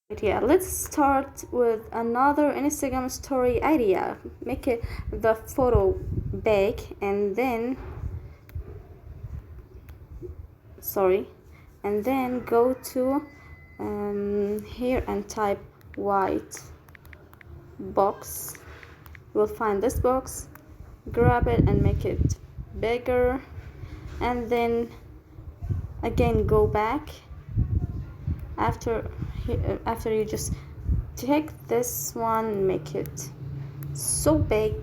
Yeah, let's start with another Instagram story idea. Make it the photo big and then go to here and type white box. You will find this box, grab it and make it bigger, and then again go back. After you just take this one, make it so big,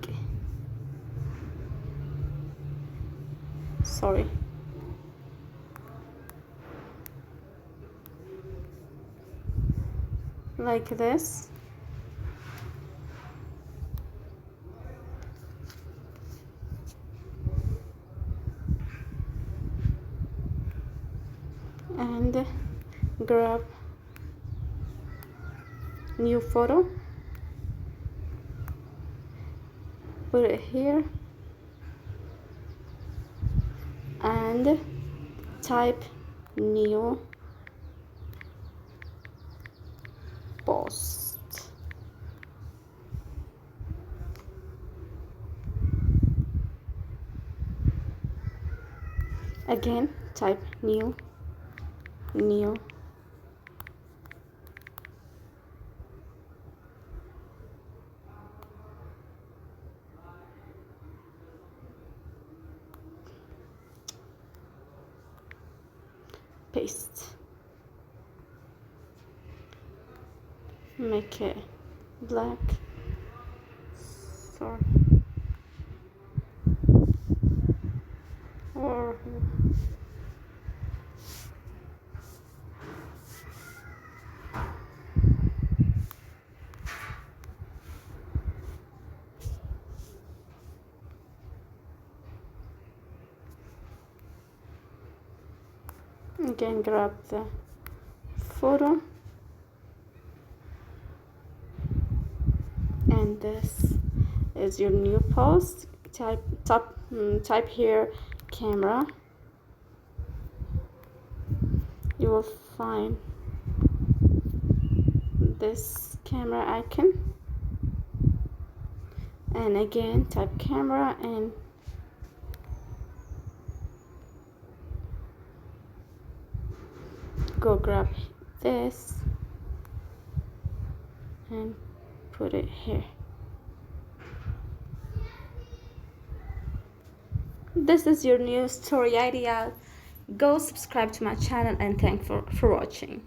like this, and grab new photo, put it here and type new post. Again type new paste, make it black, or again grab the photo, and this is your new post. Type here camera. You will find this camera icon, and again type camera and go grab this and put it here. This is your new story idea. Go subscribe to my channel and thanks for watching.